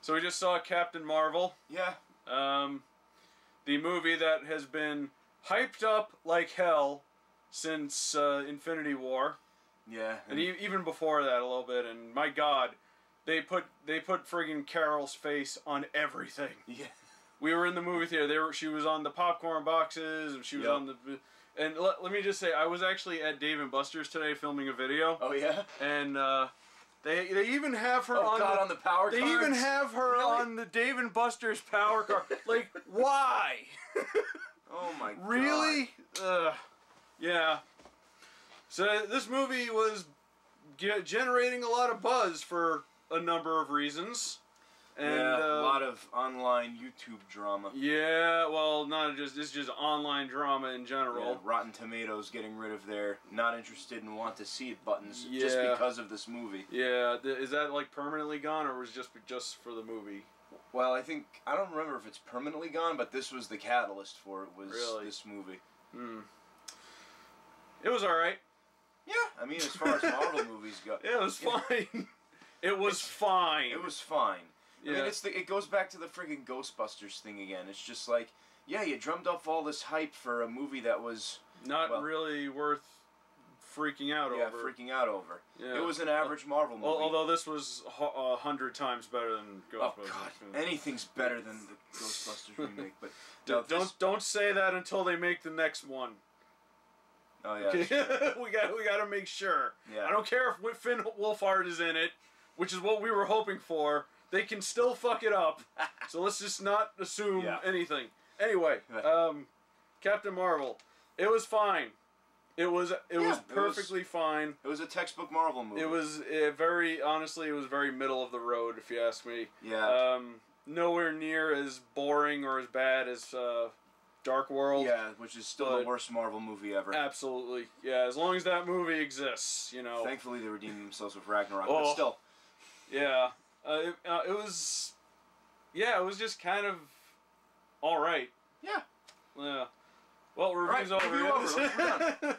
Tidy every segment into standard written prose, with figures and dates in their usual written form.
So we just saw Captain Marvel. Yeah. The movie that has been hyped up like hell since Infinity War. Yeah. And even before that a little bit. And my God, they put friggin' Carol's face on everything. Yeah. We were in the movie theater. She was on the popcorn boxes, and she was on the. And let me just say, I was actually at Dave & Buster's today filming a video. Oh yeah. And they even have her on the power cards. They even have her on the Dave & Buster's power card. Like, why? Oh my God. Really? Yeah. So this movie was generating a lot of buzz for a number of reasons. And, yeah, a lot of online YouTube drama. Yeah, well, it's just online drama in general. Yeah, Rotten Tomatoes getting rid of their not interested and want to see it buttons just because of this movie. Yeah, is that like permanently gone, or was it just for the movie? Well, I don't remember if it's permanently gone, but this was the catalyst for it. Was this movie? It was all right. Yeah, I mean, as far as Marvel movies go, yeah, it was fine. It was fine. It was fine. Yeah. I mean, it goes back to the friggin' Ghostbusters thing again. It's just like, yeah, you drummed up all this hype for a movie that was not really worth freaking out over. Yeah, freaking out over. Yeah. It was an average Marvel movie. Although this was 100 times better than Ghostbusters. Oh God, anything's better than the Ghostbusters remake. But don't say that until they make the next one. Oh yeah. Okay. we got to make sure. Yeah. I don't care if Finn Wolfhard is in it, which is what we were hoping for. They can still fuck it up, so let's just not assume anything. Anyway, Captain Marvel, it was fine. It was perfectly fine. It was a textbook Marvel movie. It was honestly, it was very middle of the road, if you ask me. Yeah. Nowhere near as boring or as bad as Dark World. Yeah, which is still the worst Marvel movie ever. Absolutely. Yeah, as long as that movie exists, you know. Thankfully, they redeemed themselves with Ragnarok, but still. Yeah. It was just kind of all right. Yeah. Yeah. Well, review's over. We're done.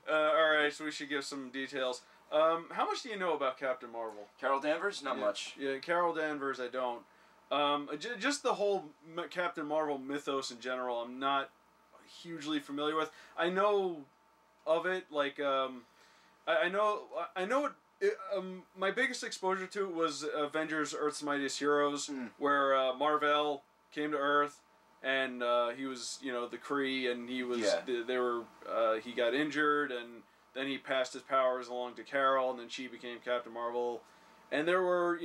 All right, so we should give some details. How much do you know about Captain Marvel? Carol Danvers? Not much. Yeah, Carol Danvers, I don't. Just the whole Captain Marvel mythos in general, I'm not hugely familiar with. I know of it, like I know it. My biggest exposure to it was Avengers: Earth's Mightiest Heroes, where Marvel came to Earth, and he was, the Kree, and he was he got injured, and then he passed his powers along to Carol, and then she became Captain Marvel, and there were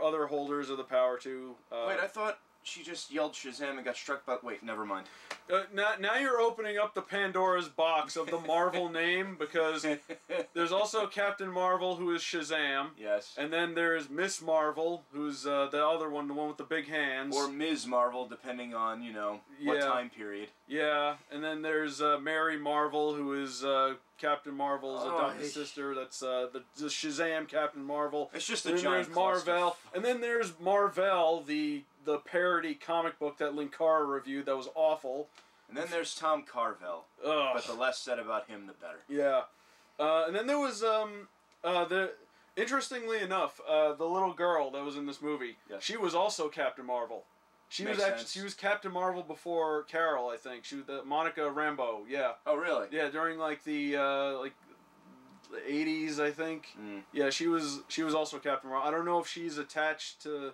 other holders of the power too. Wait, I thought she just yelled Shazam and got struck by... Wait, never mind. Now you're opening up the Pandora's box of the Marvel name, because there's also Captain Marvel, who is Shazam. Yes. And then there's Miss Marvel, who's the other one, the one with the big hands. Or Ms. Marvel, depending on, what time period. Yeah, and then there's Mary Marvel, who is Captain Marvel's adopted sister. That's the Shazam Captain Marvel. It's just a giant there's Marvel. And then there's Marvel, the parody comic book that Linkara reviewed that was awful. And then there's Tom Carvel. But the less said about him, the better. Yeah. And then there was, interestingly enough, the little girl that was in this movie, she was also Captain Marvel. She was Captain Marvel before Carol, I think. She was Monica Rambeau, yeah. Oh, really? Yeah, during the 80s, I think. Yeah, she was also Captain Marvel. I don't know if she's attached to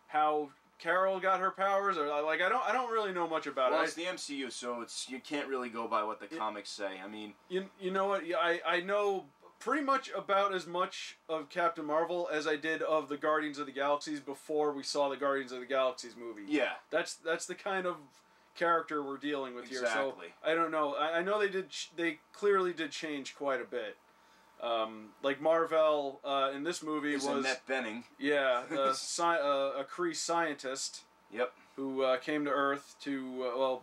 how Carol got her powers, or I don't really know much about it. Well, it's the MCU, so you can't really go by what the comics say. I mean, you know what? Yeah, I know pretty much about as much of Captain Marvel as I did of the Guardians of the Galaxies before we saw the Guardians of the Galaxies movie. Yeah, that's the kind of character we're dealing with here. So I don't know. I know they clearly did change quite a bit. Like Marvel in this movie was Annette Bening. Yeah, a Kree scientist. Yep. Who came to Earth to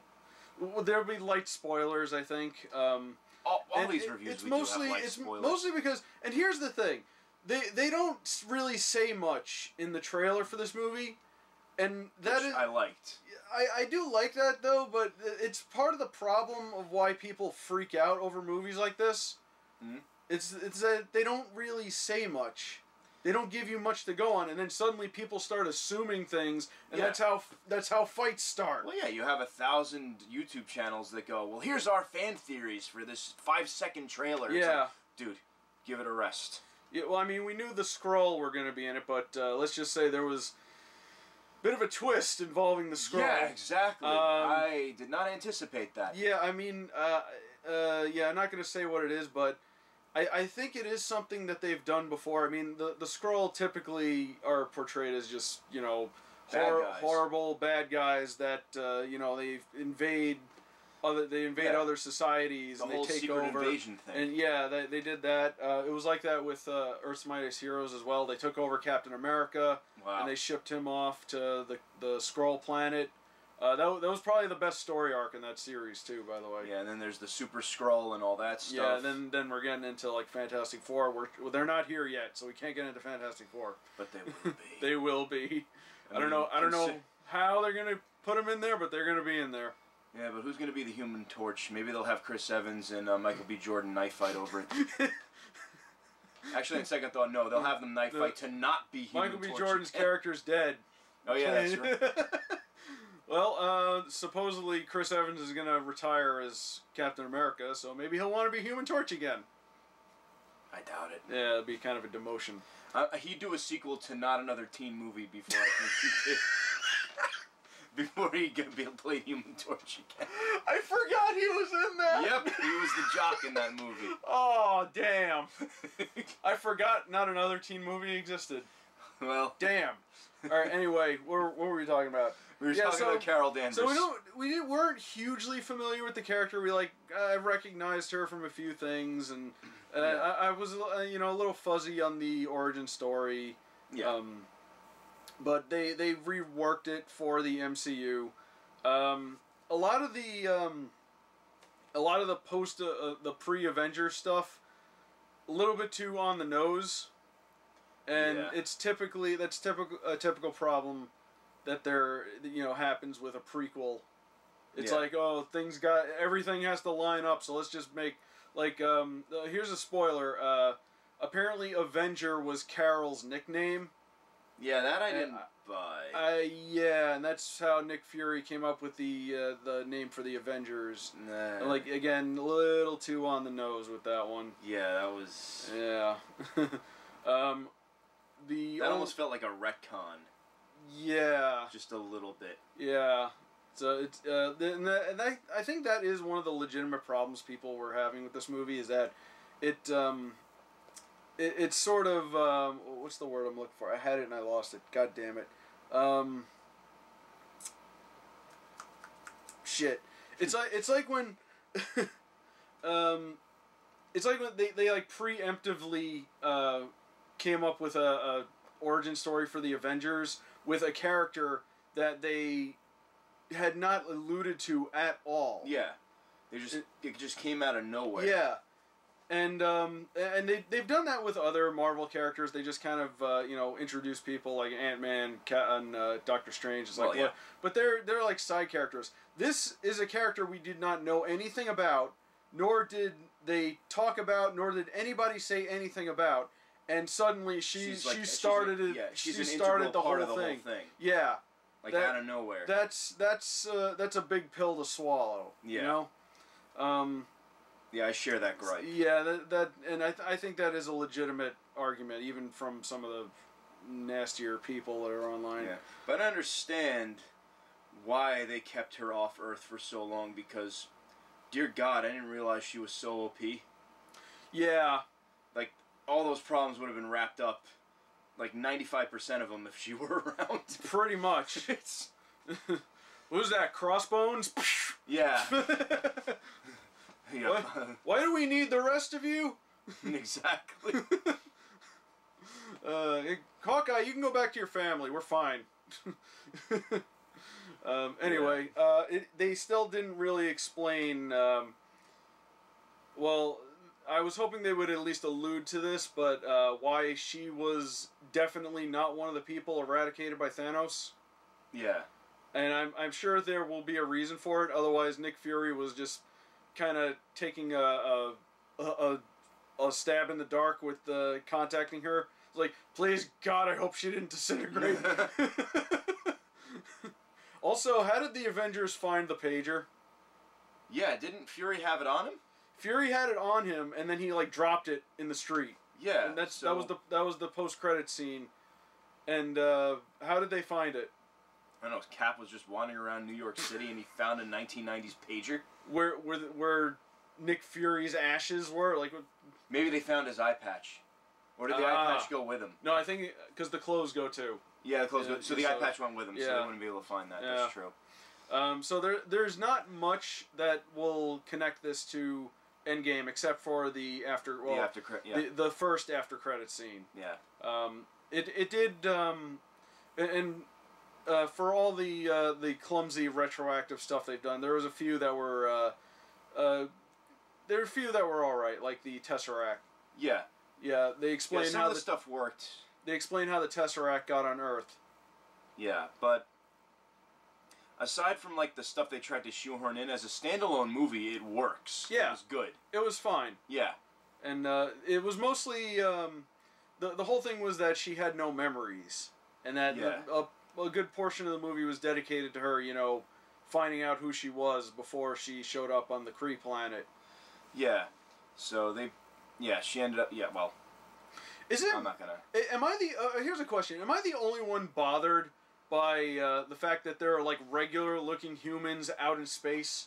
there'll be light spoilers, I think. All these reviews do have light spoilers. Mostly because, and here's the thing, they don't really say much in the trailer for this movie, and that is I liked. I do like that though, but it's part of the problem of why people freak out over movies like this. It's that they don't really say much. they don't give you much to go on, and then suddenly people start assuming things, and Yeah. that's how fights start. Well, yeah, you have 1,000 YouTube channels that go, well, here's our fan theories for this 5-second trailer. It's Yeah. like, dude, give it a rest. Yeah, well, I mean, we knew the Skrull were going to be in it, but let's just say there was a bit of a twist involving the Skrull. Yeah, exactly. I did not anticipate that. Yeah, I mean, yeah, I'm not going to say what it is, but I think it is something that they've done before. I mean, the Skrull typically are portrayed as just, you know, horrible bad guys that, you know, they invade other societies The and whole they take secret over. invasion thing. And yeah, they did that. It was like that with Earth's Mightiest Heroes as well. They took over Captain America, Wow. and they shipped him off to the Skrull planet. That was probably the best story arc in that series too, by the way. Yeah, and then there's the Super Skrull and all that Yeah, stuff. then we're getting into like Fantastic Four. Well, they're not here yet, so we can't get into Fantastic Four. But they will be. They will be. I don't know how they're gonna put them in there, but they're gonna be in there. Yeah, but who's going to be the Human Torch? Maybe they'll have Chris Evans and Michael B. Jordan knife fight over it. Actually, on second thought, no. They'll have them knife fight to not be Human Michael B. Torch Jordan's again. character's dead. Oh, yeah, that's right. Well, supposedly Chris Evans is going to retire as Captain America, so maybe he'll want to be Human Torch again. I doubt it. Yeah, it'd be kind of a demotion. He'd do a sequel to not another teen movie before I think he did. Before he could be able to play Human Torch again. I forgot he was in that! Yep, he was the jock in that movie. Oh, damn. I forgot not another teen movie existed. Well. Damn. Alright, anyway, what were we talking about? We were talking about Carol Danvers. So we weren't hugely familiar with the character. We I recognized her from a few things, and I was you know, a little fuzzy on the origin story. Yeah. But they reworked it for the MCU. A lot of the the pre-Avenger stuff, a little bit too on the nose, and that's a typical problem that happens with a prequel. It's like, oh, everything has to line up, so let's just make here's a spoiler. Apparently, Avenger was Carol's nickname. Yeah, that I didn't buy. Yeah, and that's how Nick Fury came up with the name for the Avengers. Nah. Like, again, a little too on the nose with that one. Yeah, that was... Yeah. That almost felt like a retcon. Yeah. Just a little bit. Yeah. So it's and I think that is one of the legitimate problems people were having with this movie, is that it's sort of what's the word I'm looking for? I had it and I lost it. God damn it. Shit. It's like when it's like when they like preemptively came up with a origin story for the Avengers with a character that they had not alluded to at all. Yeah. It just came out of nowhere. Yeah. And they've done that with other Marvel characters. They just kind of introduce people like Ant-Man and Doctor Strange. It's like, what? But they're like side characters. This is a character we did not know anything about, nor did they talk about, nor did anybody say anything about. And suddenly she started the whole thing. Yeah, like out of nowhere. That's a big pill to swallow. Yeah. You know. Yeah, I share that gripe. Yeah, and I think that is a legitimate argument, even from some of the nastier people that are online. Yeah, but I understand why they kept her off Earth for so long, because, dear God, I didn't realize she was so OP. Yeah. Like, all those problems would have been wrapped up, like 95% of them, if she were around. Pretty much. It's what was that, crossbones? Yeah. Yeah. Why do we need the rest of you? Exactly. Hawkeye, you can go back to your family. We're fine. Anyway, they still didn't really explain. Well, I was hoping they would at least allude to this, but why she was definitely not one of the people eradicated by Thanos. Yeah. And I'm sure there will be a reason for it. Otherwise, Nick Fury was just kind of taking a stab in the dark with contacting her. It's like, please God, I hope she didn't disintegrate. Also, how did the Avengers find the pager? Yeah, didn't Fury have it on him? Fury had it on him, and then he like dropped it in the street. Yeah, and that was the post-credit scene. And how did they find it? I don't know. Cap was just wandering around New York City, and he found a 1990s pager. Where Nick Fury's ashes were, like. Maybe they found his eye patch, or did the eye patch go with him? No, I think because the clothes go too. Yeah, the clothes go. So the eye patch went with him, so they wouldn't be able to find that. Yeah. That's true. So there's not much that will connect this to Endgame except for the first after credit scene. Yeah. It did for all the clumsy retroactive stuff they've done, there was a few that were there were a few that were all right, like the Tesseract. Yeah. Yeah, they explained how the stuff worked. They explained how the Tesseract got on Earth. Yeah, but aside from like the stuff they tried to shoehorn in as a standalone movie, it works. Yeah, it was good. It was fine. Yeah, and it was mostly the whole thing was that she had no memories, and that a good portion of the movie was dedicated to her, finding out who she was before she showed up on the Kree planet. Yeah, so she ended up. Yeah, well. Is it? I'm not gonna. Am I the? Here's a question. Am I the only one bothered by the fact that there are like regular-looking humans out in space?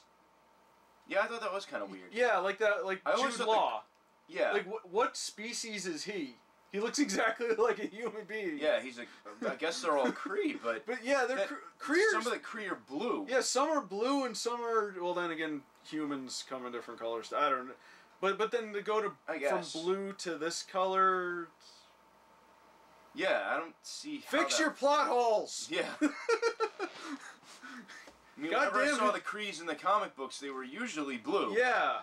Yeah, I thought that was kind of weird. Yeah, like that. Like Jude Law. Yeah. Like what species is he? He looks exactly like a human being. Yeah, he's I guess they're all Kree, but. But yeah, they're Kree. Some of the Kree are blue. Yeah, some are blue and some are. Well, then again, humans come in different colors. I don't know. But then to go from blue to this color. Yeah, I don't see. Fix your plot holes. Yeah. I mean, whenever I saw the Krees in the comic books, they were usually blue. Yeah,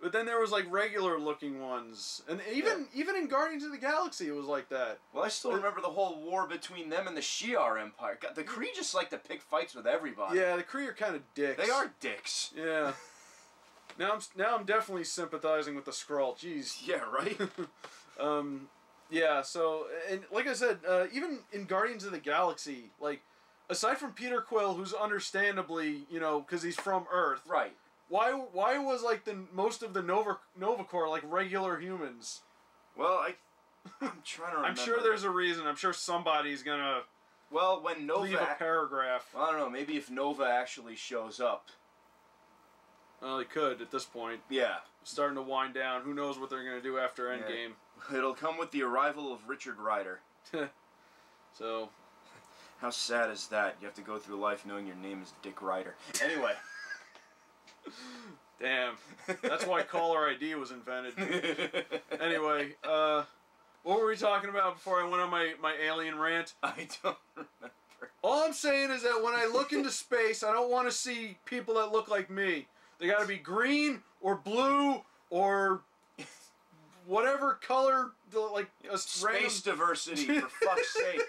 but then there was like regular looking ones, and even in Guardians of the Galaxy, it was like that. Well, I still remember the whole war between them and the Shi'ar Empire. God, the Kree just like to pick fights with everybody. Yeah, the Kree are kind of dicks. They are dicks. Yeah. Now I'm definitely sympathizing with the Skrull. Jeez. Yeah, right? Yeah, so, and like I said, even in Guardians of the Galaxy, like, aside from Peter Quill, who's understandably, because he's from Earth. Right. Why was, like, most of the Nova Corps, like, regular humans? Well, I'm trying to remember. I'm sure there's a reason. I'm sure somebody's gonna when Nova leave a paragraph. Well, I don't know, maybe if Nova actually shows up. Well, they could at this point. Yeah. Starting to wind down. Who knows what they're going to do after Endgame. Yeah. It'll come with the arrival of Richard Rider. So. How sad is that? You have to go through life knowing your name is Dick Rider. Anyway. Damn. That's why caller ID was invented. Anyway, what were we talking about before I went on my alien rant? I don't remember. All I'm saying is that when I look into space, I don't want to see people that look like me. They got to be green or blue or whatever color, like a space diversity for fuck's sake.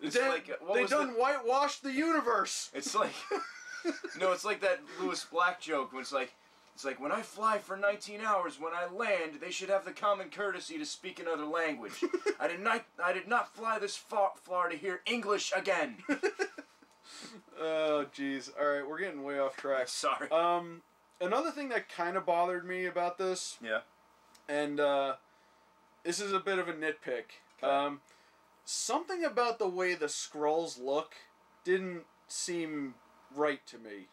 It's like they done whitewashed the universe. It's like it's like that Lewis Black joke when it's like when I fly for 19 hours, when I land, they should have the common courtesy to speak another language. I did not fly this far to hear English again. Oh, jeez. All right, we're getting way off track. Sorry. Another thing that kind of bothered me about this. Yeah. And this is a bit of a nitpick. Okay. Something about the way the Skrulls look didn't seem right to me.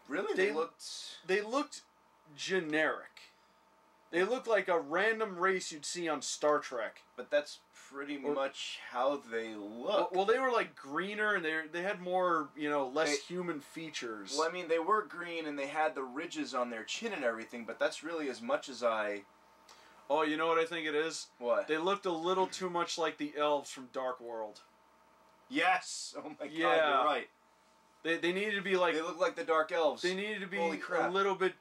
Really? They looked generic. They looked like a random race you'd see on Star Trek. But that's pretty much how they look. Well, they were like greener and they had more, less human features. Well, I mean, they were green and they had the ridges on their chin and everything, but that's really as much as I... Oh, you know what I think it is? What? They looked a little too much like the elves from Dark World. Yes! Oh my god, you're right. They needed to be like... They look like the Dark Elves. They needed to be a little bit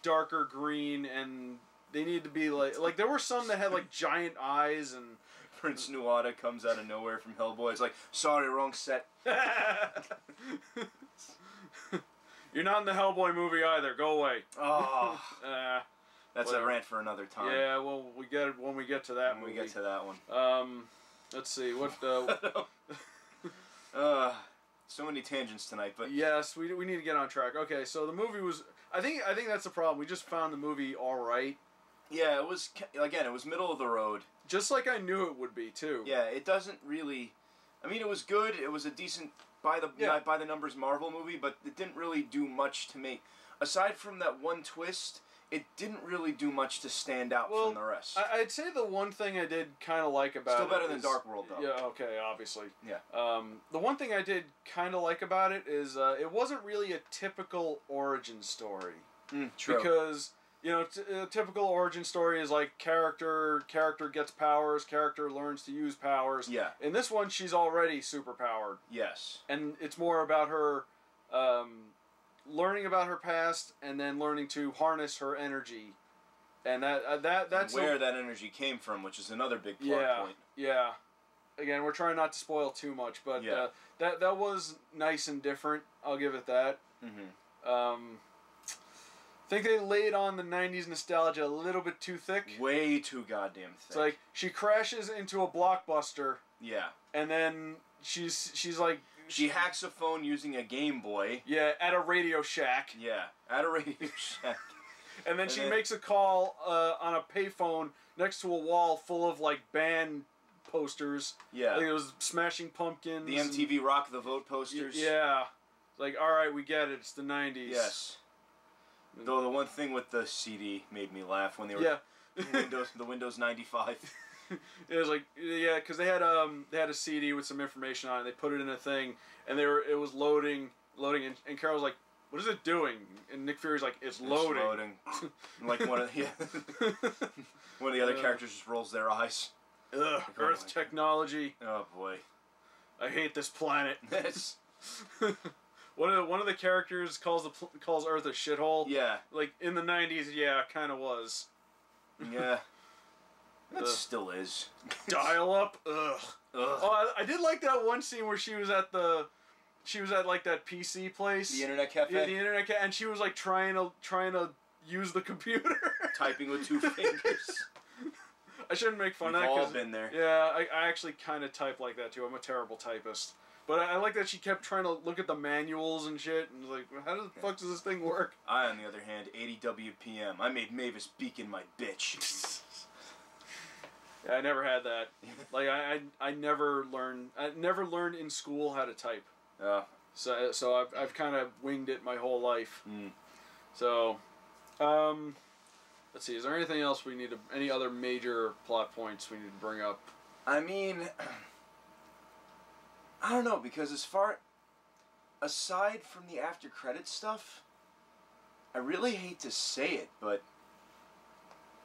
darker green, and they needed to be like there were some that had like giant eyes, and Prince Nuada comes out of nowhere from Hellboy. It's like, sorry, wrong set. You're not in the Hellboy movie either. Go away. Oh. That's whatever. a rant for another time. Yeah, well, we get it when we get to that. When movie. we get to that one. Let's see what. So many tangents tonight, but Yes, we need to get on track. Okay, so the movie was. I think that's the problem. We just found the movie all right. yeah, it was middle of the road. Just like I knew it would be too. Yeah, it doesn't really. I mean, it was good. It was a decent by the numbers Marvel movie, but it didn't really do much to make. Aside from that one twist, it didn't really do much to stand out from the rest. I'd say the one thing I did kind of like about Still better it than is, Dark World, though. Yeah, okay, obviously. Yeah. The one thing I did kind of like about it is it wasn't really a typical origin story. True. Because, a typical origin story is like character gets powers, character learns to use powers. Yeah. In this one, she's already superpowered. Yes. And it's more about her learning about her past and then learning to harness her energy. And that's where that energy came from, which is another big plot point. Yeah. Again, we're trying not to spoil too much, but that was nice and different. I'll give it that. Mm-hmm. I think they laid on the 90s nostalgia a little bit too thick. Way too goddamn thick. It's like she crashes into a Blockbuster. Yeah. And then she's like... She hacks a phone using a Game Boy. Yeah, at a Radio Shack. Yeah, at a Radio Shack. And then she makes a call on a payphone next to a wall full of like band posters. Yeah. Like it was Smashing Pumpkins. The MTV Rock the Vote posters. Yeah. Like, alright, we get it. It's the 90s. Yes. Though the one thing with the CD made me laugh when they were the Windows 95. It was like, yeah, because they had a CD with some information on it. They put it in a thing, and it was loading, and Carol was like, "What is it doing?" And Nick Fury's like, "It's loading." It's loading. Like one of the other characters just rolls their eyes. Ugh, like, Earth technology. Oh boy, I hate this planet. Yes. One of the characters calls Earth a shithole. Yeah. Like in the 90s, yeah, kind of was. Yeah. It still is. Dial up. Ugh. Oh, I did like that one scene where she was at like that PC place. The internet cafe. Yeah, the internet cafe, and she was like trying to use the computer. Typing with 2 fingers. I shouldn't make fun We've of that. all been there. Yeah, I actually kind of type like that too. I'm a terrible typist. But I like that she kept trying to look at the manuals and shit, and was like, how the fuck does this thing work? I, on the other hand, 80 WPM. I made Mavis Beacon my bitch. Yeah, I never had that. Like I never learned in school how to type. So I've kind of winged it my whole life. So, let's see. Is there anything else any other major plot points we need to bring up? I mean, I don't know, because aside from the after credits stuff, I really hate to say it, but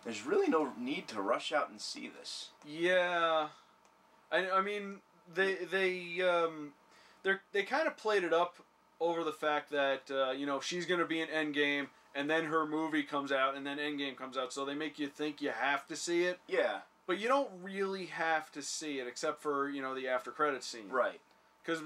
there's really no need to rush out and see this. Yeah, I mean they kind of played it up over the fact that she's gonna be in Endgame, and then her movie comes out, and then Endgame comes out, so they make you think you have to see it. Yeah. But you don't really have to see it, except for the after credits scene. Right. Because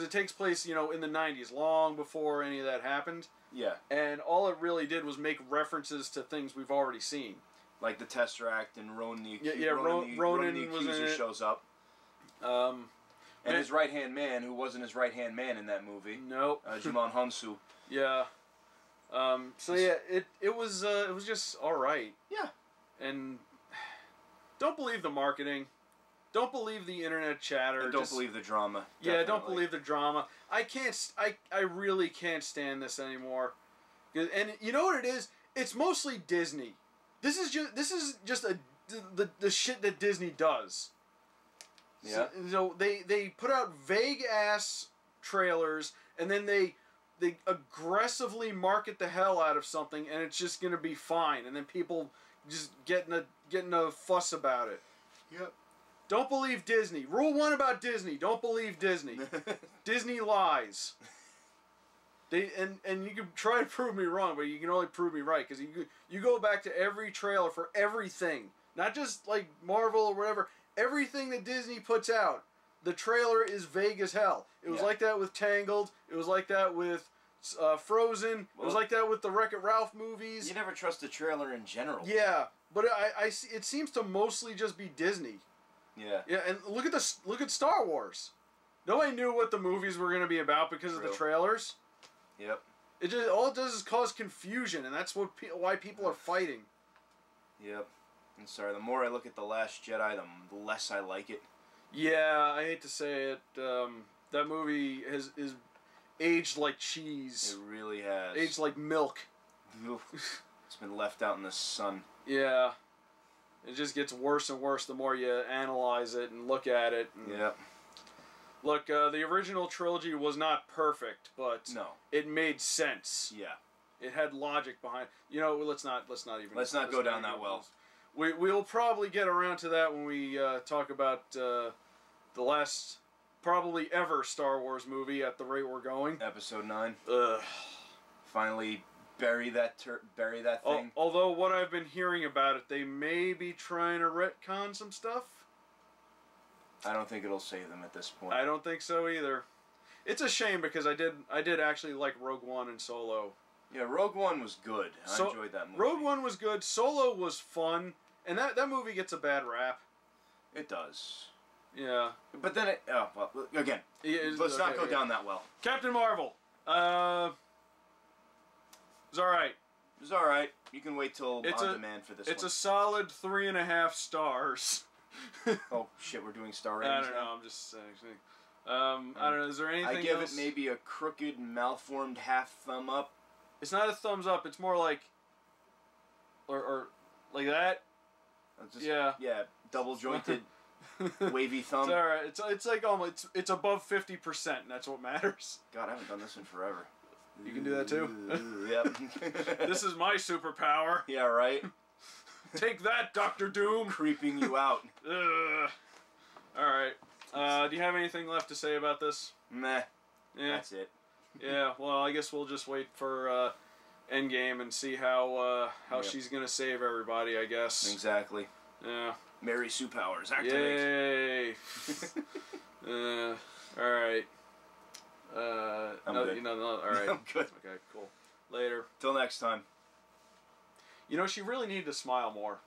it takes place in the 90s, long before any of that happened. Yeah. And all it really did was make references to things we've already seen. Like the Tesseract and Ronan the Ronan the was in Accuser it. shows up. And his right-hand man, who wasn't his right-hand man in that movie. Nope. Jimon Honsu. Yeah. So yeah, it was just all right. Yeah. And don't believe the marketing. Don't believe the internet chatter. And don't believe the drama. Yeah, Definitely. don't believe the drama. I really can't stand this anymore. And you know what it is? It's mostly Disney. This is just the shit that Disney does. Yeah. So they put out vague ass trailers, and then they aggressively market the hell out of something, and it's just gonna be fine. And then people just getting a fuss about it. Yep. Don't believe Disney. Rule 1 about Disney: don't believe Disney. Disney lies. And you can try to prove me wrong, but you can only prove me right, because you go back to every trailer for everything, not just like Marvel or whatever. Everything that Disney puts out, the trailer is vague as hell. It was like that with Tangled. It was like that with Frozen. It was like that with the Wreck-It Ralph movies. You never trust the trailer in general. Yeah, but I see, it seems to mostly just be Disney. Yeah. Yeah, and look at Star Wars. Nobody knew what the movies were going to be about because of the trailers. Yep. All it does is cause confusion, and that's why people are fighting. Yep. I'm sorry. The more I look at The Last Jedi, the less I like it. Yeah, I hate to say it. That movie is aged like cheese. It really has. Aged like milk. It's been left out in the sun. Yeah. It just gets worse and worse the more you analyze it and look at it. Yep. Look, the original trilogy was not perfect, but no, it made sense. Yeah. It had logic behind. You know, let's not go down that well. We'll probably get around to that when we talk about the last probably ever Star Wars movie at the rate we're going. Episode 9. Ugh. Finally bury that thing. Although what I've been hearing about it, they may be trying to retcon some stuff. I don't think it'll save them at this point. I don't think so either. It's a shame because I did actually like Rogue One and Solo. Yeah, Rogue One was good. I enjoyed that movie. Rogue One was good. Solo was fun, and that movie gets a bad rap. It does. Yeah. But then again, let's not go down that well. Captain Marvel. It was alright. It was alright. You can wait till on demand for this one. It's a solid 3.5 stars. Oh shit, we're doing star ratings. I don't know. I'm just saying. I don't know. Is there anything I give else? it maybe a crooked, malformed half thumb up. It's not a thumbs up. It's more like, or like that. Yeah, double jointed, wavy thumb. It's all right. It's like almost it's above 50%. And that's what matters. God, I haven't done this in forever. You can do that too. Yep. This is my superpower. Yeah, right. Take that, Doctor Doom. Creeping you out. All right. Do you have anything left to say about this? Meh. Yeah. That's it. Yeah. Well, I guess we'll just wait for Endgame and see how she's gonna save everybody. I guess. Exactly. Yeah. Mary Sue Powers, activate. Yay. All right. I'm good. All right. I'm good. Okay. Cool. Later. Till next time. You know, she really needed to smile more.